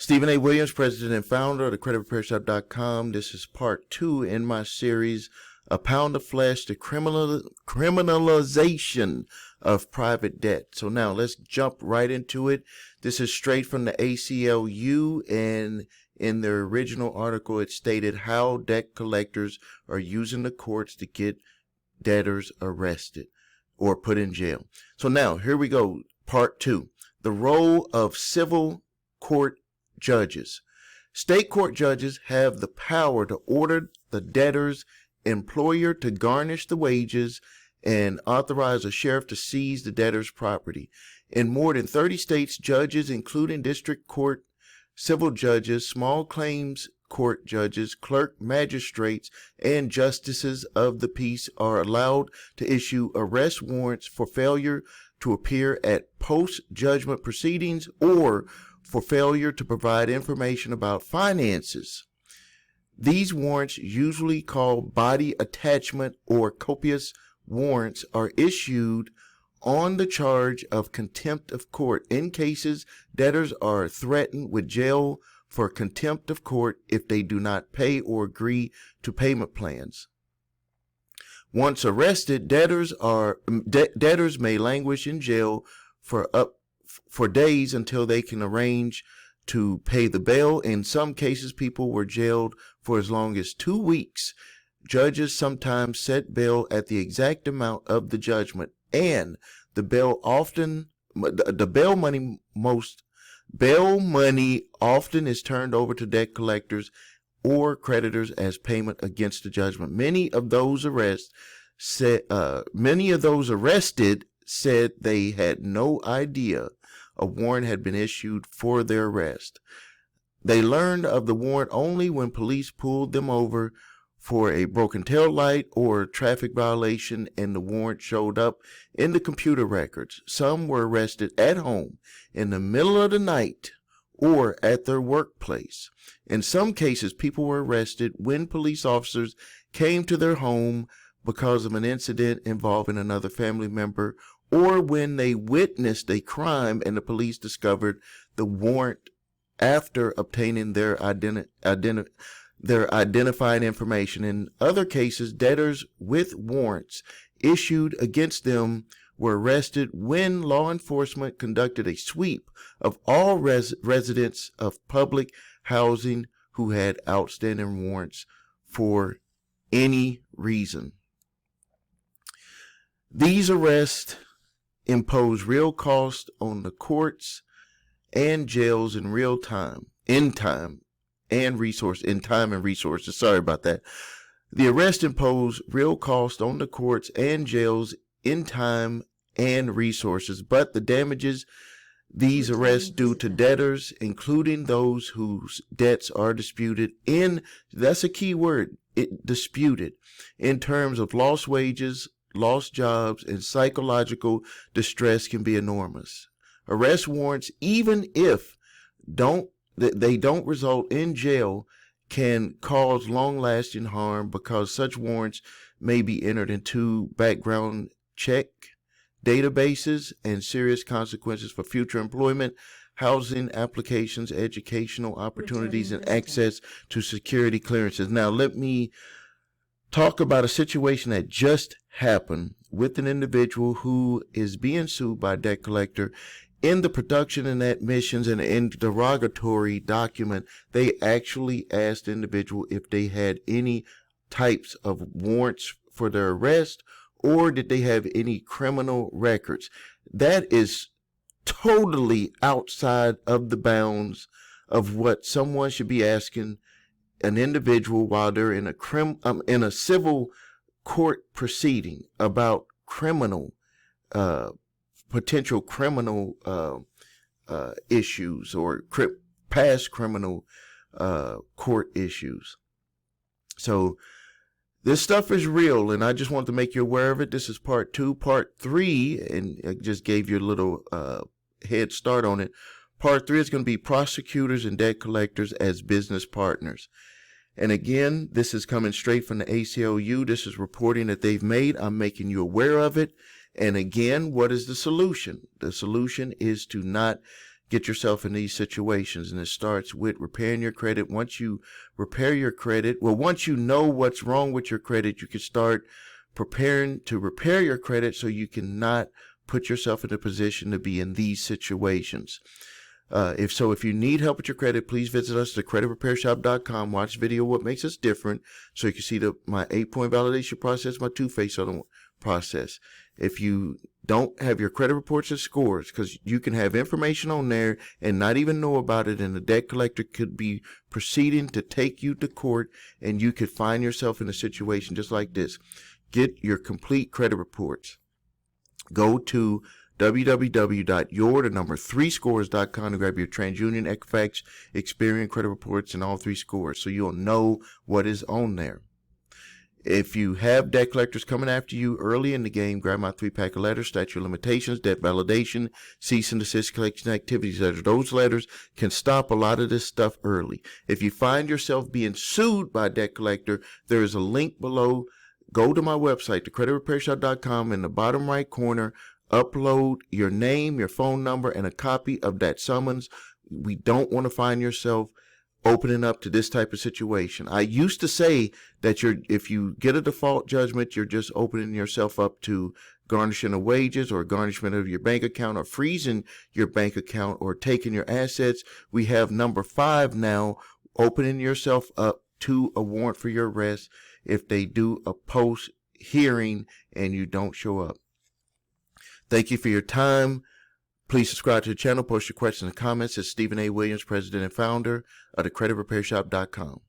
Stephen A. Williams, president and founder of the creditrepairshop.com. This is part 2 in my series, A Pound of Flesh, the criminalization of private debt. So now let's jump right into it. This is straight from the ACLU, and in their original article, it stated how debt collectors are using the courts to get debtors arrested or put in jail. So now here we go. Part 2, the role of civil court judges. State court judges have the power to order the debtor's employer to garnish the wages and authorize a sheriff to seize the debtor's property. In more than 30 states, judges, including district court, civil judges, small claims court judges, clerk magistrates, and justices of the peace are allowed to issue arrest warrants for failure to appear at post-judgment proceedings or for failure to provide information about finances. These warrants, usually called body attachment or copious warrants, are issued on the charge of contempt of court. In cases, debtors are threatened with jail for contempt of court if they do not pay or agree to payment plans. Once arrested, debtors may languish in jail for days until they can arrange to pay the bail. In some cases, people were jailed for as long as 2 weeks. Judges sometimes set bail at the exact amount of the judgment, and the bail money often is turned over to debt collectors or creditors as payment against the judgment. Many of those arrested said they had no idea a warrant had been issued for their arrest. They learned of the warrant only when police pulled them over for a broken tail light or traffic violation, and the warrant showed up in the computer records. Some were arrested at home in the middle of the night or at their workplace. In some cases, people were arrested when police officers came to their home because of an incident involving another family member, or when they witnessed a crime and the police discovered the warrant after obtaining their identifying information. In other cases, debtors with warrants issued against them were arrested when law enforcement conducted a sweep of all residents of public housing who had outstanding warrants for any reason. These arrests impose real cost on the courts and jails in time and resources. Sorry about that. The arrest impose real cost on the courts and jails in time and resources, but the damages these arrests do to debtors, including those whose debts are disputed, that's a key word, disputed, in terms of lost wages, lost jobs, and psychological distress, can be enormous. Arrest warrants, even if they don't result in jail, can cause long-lasting harm because such warrants may be entered into background check databases and serious consequences for future employment, housing applications, educational opportunities, and access to security clearances. Now, let me talk about a situation that just happened with an individual who is being sued by a debt collector. In the production and admissions and interrogatory document, they actually asked the individual if they had any types of warrants for their arrest or did they have any criminal records. That is totally outside of the bounds of what someone should be asking an individual while they're in a civil court proceeding about potential criminal issues or past criminal court issues. So this stuff is real, and I just want to make you aware of it. This is part 2. Part 3, and I just gave you a little head start on it. Part 3 is going to be prosecutors and debt collectors as business partners. And again, this is coming straight from the ACLU. This is reporting that they've made. I'm making you aware of it. And again, what is the solution? The solution is to not get yourself in these situations. And it starts with repairing your credit. Once you repair your credit, well, once you know what's wrong with your credit, you can start preparing to repair your credit so you cannot put yourself in a position to be in these situations. If you need help with your credit, please visit us at creditrepairshop.com. Watch the video What Makes Us Different so you can see my 8-point validation process, my two-phase settlement process. If you don't have your credit reports and scores, because you can have information on there and not even know about it, and the debt collector could be proceeding to take you to court, and you could find yourself in a situation just like this. Get your complete credit reports. Go to www.your3scores.com to grab your TransUnion, Equifax, Experian credit reports and all 3 scores so you'll know what is on there. If you have debt collectors coming after you early in the game, grab my 3-pack of letters, statute of limitations, debt validation, cease and desist collection activities letters. Those letters can stop a lot of this stuff early. If you find yourself being sued by a debt collector, there is a link below. Go to my website, thecreditrepairshop.com. In the bottom right corner, upload your name, your phone number, and a copy of that summons. We don't want to find yourself opening up to this type of situation. I used to say that if you get a default judgment, you're just opening yourself up to garnishing of wages or garnishment of your bank account or freezing your bank account or taking your assets. We have number 5 now, opening yourself up to a warrant for your arrest if they do a post hearing and you don't show up. Thank you for your time. Please subscribe to the channel. Post your questions and comments. It's Stephen A. Williams, President and Founder of thecreditrepairshop.com.